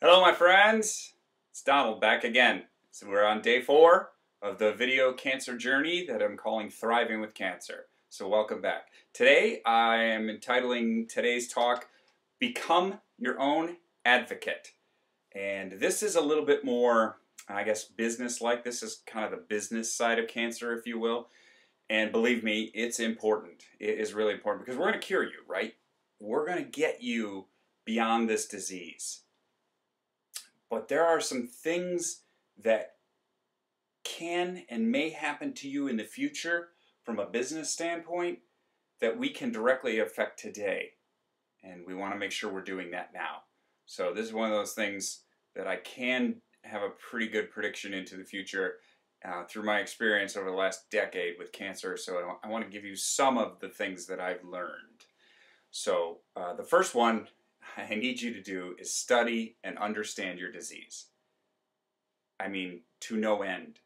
Hello my friends, it's Donald back again. So we're on day 4 of the video cancer journey that I'm calling Thriving with Cancer. So welcome back. Today I am entitling today's talk, Become Your Own Advocate. And this is a little bit more, I guess, business-like. This is kind of the business side of cancer, if you will. And believe me, it's important. It is really important because we're going to cure you, right? We're going to get you beyond this disease. But there are some things that can and may happen to you in the future from a business standpoint that we can directly affect today. And we want to make sure we're doing that now. So this is one of those things that I can have a pretty good prediction into the future through my experience over the last decade with cancer. So I want to give you some of the things that I've learned. So the first one I need you to do is study and understand your disease. I mean, to no end.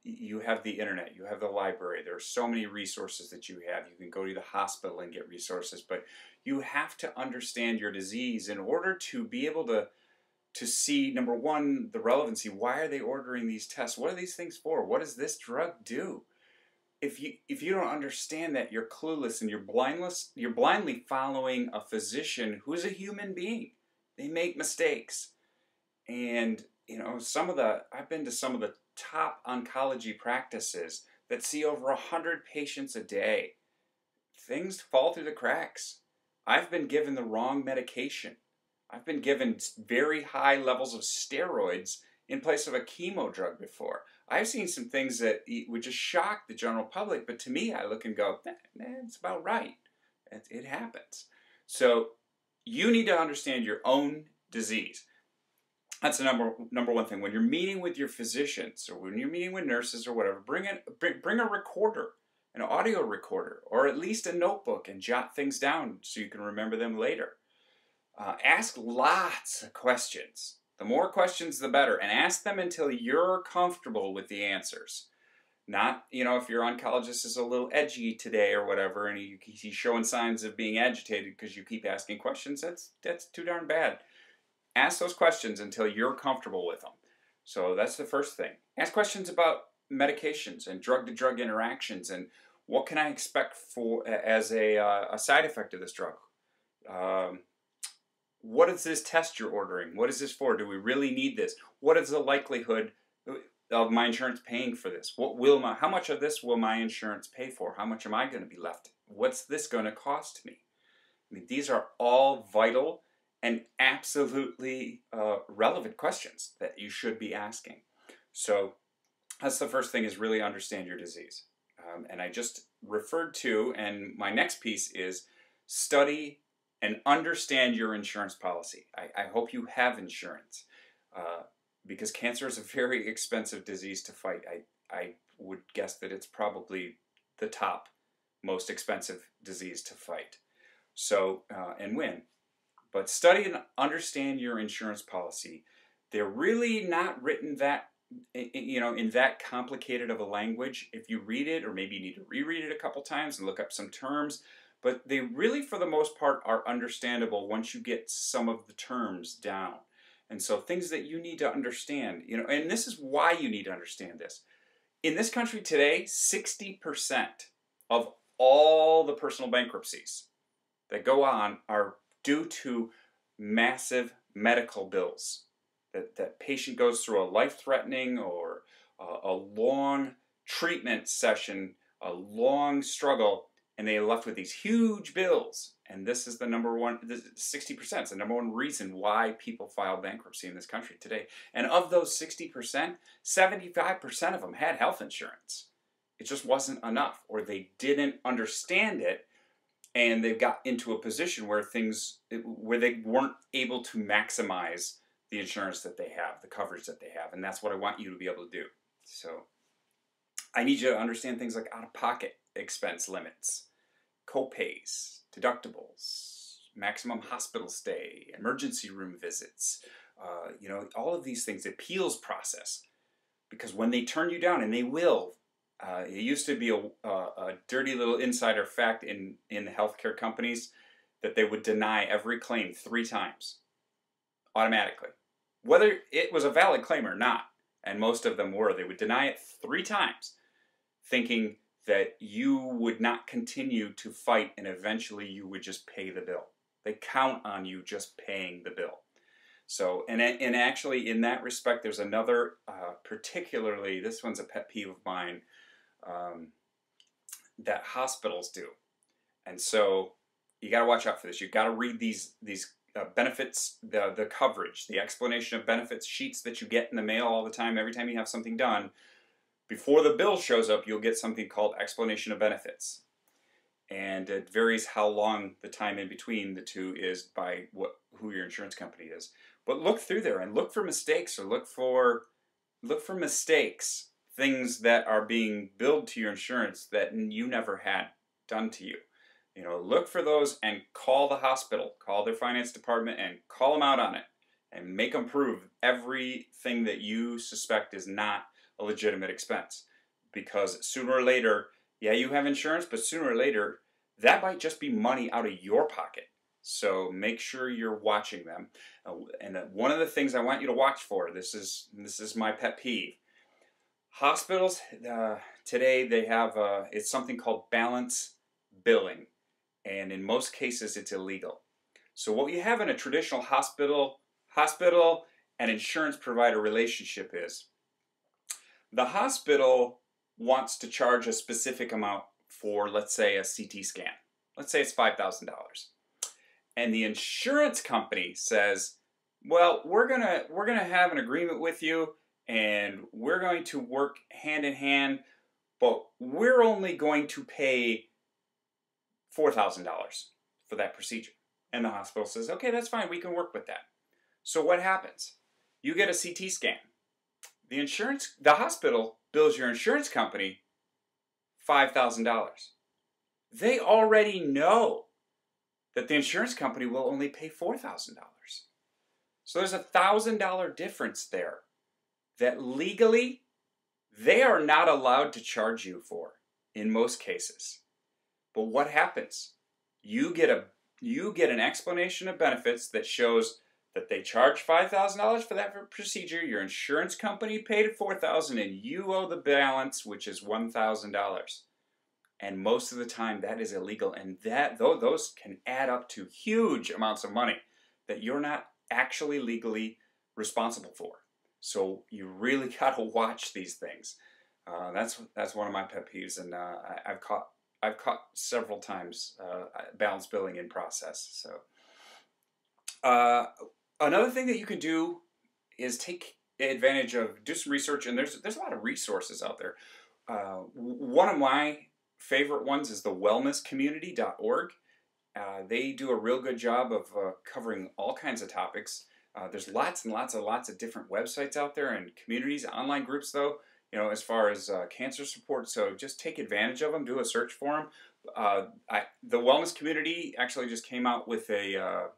You have the internet, you have the library, there are so many resources that you have. You can go to the hospital and get resources, but you have to understand your disease in order to be able to see, number one, the relevancy. Why are they ordering these tests? What are these things for? What does this drug do? If you don't understand that, you're clueless and you're blindly following a physician who's a human being. They make mistakes. And I've been to some of the top oncology practices that see over 100 patients a day. Things fall through the cracks. I've been given the wrong medication. I've been given very high levels of steroids in place of a chemo drug before. I've seen some things that would just shock the general public, but to me, I look and go, it's about right. It happens. So you need to understand your own disease. That's the number one thing. When you're meeting with your physicians or when you're meeting with nurses or whatever, bring a recorder, an audio recorder, or at least a notebook and jot things down so you can remember them later. Ask lots of questions. The more questions, the better. And ask them until you're comfortable with the answers. Not, if your oncologist is a little edgy today or whatever, and he's showing signs of being agitated because you keep asking questions, that's too darn bad. Ask those questions until you're comfortable with them. So that's the first thing. Ask questions about medications and drug-to-drug interactions and what can I expect as a side effect of this drug. What is this test you're ordering? What is this for? Do we really need this? What is the likelihood of my insurance paying for this? How much of this will my insurance pay for? How much am I going to be left? What's this going to cost me? I mean, these are all vital and absolutely relevant questions that you should be asking. So that's the first thing, is really understand your disease. And I just referred to, and my next piece is study and understand your insurance policy. I hope you have insurance because cancer is a very expensive disease to fight. I would guess that it's probably the top most expensive disease to fight. So, and win. But study and understand your insurance policy. They're really not written that, in that complicated of a language. If you read it, or maybe you need to reread it a couple times and look up some terms, but they really, for the most part, are understandable once you get some of the terms down. And so things that you need to understand, and this is why you need to understand this. In this country today, 60% of all the personal bankruptcies that go on are due to massive medical bills. That patient goes through a life-threatening or a long treatment session, a long struggle, and they are left with these huge bills. And this is the number one, 60% is the number one reason why people file bankruptcy in this country today. And of those 60%, 75% of them had health insurance. It just wasn't enough, or they didn't understand it, and they got into a position where they weren't able to maximize the insurance that they have, the coverage that they have. And that's what I want you to be able to do. So I need you to understand things like out-of-pocket expense limits, co-pays, deductibles, maximum hospital stay, emergency room visits, all of these things, the appeals process. Because when they turn you down, and they will, it used to be a dirty little insider fact in the healthcare companies that they would deny every claim 3 times, automatically. whether it was a valid claim or not. And most of them were. They would deny it 3 times, thinking that you would not continue to fight and eventually you would just pay the bill. They count on you just paying the bill. So, and actually in that respect, there's another, particularly, this one's a pet peeve of mine, that hospitals do. And so you got to watch out for this. You've got to read these benefits, the coverage, the explanation of benefits sheets that you get in the mail all the time, every time you have something done. Before the bill shows up, you'll get something called explanation of benefits. And it varies how long the time in between the two is by who your insurance company is. But look through there and look for mistakes, or look for mistakes, things that are being billed to your insurance that you never had done to you. You know, look for those and call the hospital, call their finance department and call them out on it and make them prove everything that you suspect is not a legitimate expense. Because sooner or later, yeah, you have insurance, but sooner or later, that might just be money out of your pocket. So make sure you're watching them. And one of the things I want you to watch for, this is my pet peeve. Hospitals today, they have it's something called balance billing, and in most cases it's illegal. So what you have in a traditional hospital and insurance provider relationship is the hospital wants to charge a specific amount for, let's say, a CT scan. Let's say it's $5,000. And the insurance company says, well, we're gonna have an agreement with you, and we're going to work hand in hand, but we're only going to pay $4,000 for that procedure. And the hospital says, okay, that's fine, we can work with that. So what happens? You get a CT scan. The hospital bills your insurance company $5,000. They already know that the insurance company will only pay $4,000. So there's a $1,000 difference there that legally they are not allowed to charge you for in most cases. But what happens? You get an explanation of benefits that shows that they charge $5,000 for that procedure, your insurance company paid $4,000, and you owe the balance, which is $1,000. And most of the time that is illegal, and those can add up to huge amounts of money that you're not actually legally responsible for. So you really got to watch these things. That's one of my pet peeves, and I've caught several times balance billing in process. So another thing that you can do is take advantage of, do some research, and there's a lot of resources out there. One of my favorite ones is the wellnesscommunity.org. They do a real good job of covering all kinds of topics. There's lots and lots of different websites out there and communities, online groups though, you know, as far as cancer support. So just take advantage of them, do a search for them. The Wellness Community actually just came out with a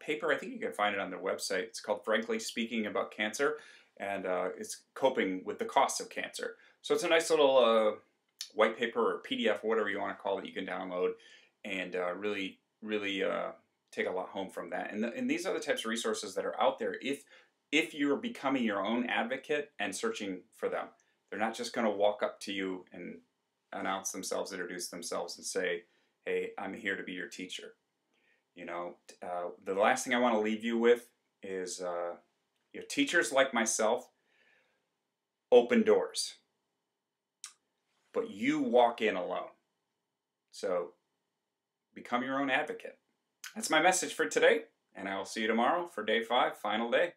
paper. I think you can find it on their website. It's called Frankly Speaking About Cancer, and it's coping with the costs of cancer. So it's a nice little white paper or PDF, whatever you want to call it, you can download and really take a lot home from that. And these are the types of resources that are out there if you're becoming your own advocate and searching for them. They're not just going to walk up to you and announce themselves, introduce themselves, and say, hey, I'm here to be your teacher. You know, the last thing I want to leave you with is teachers like myself open doors, but you walk in alone. So become your own advocate. That's my message for today, and I will see you tomorrow for day 5, final day.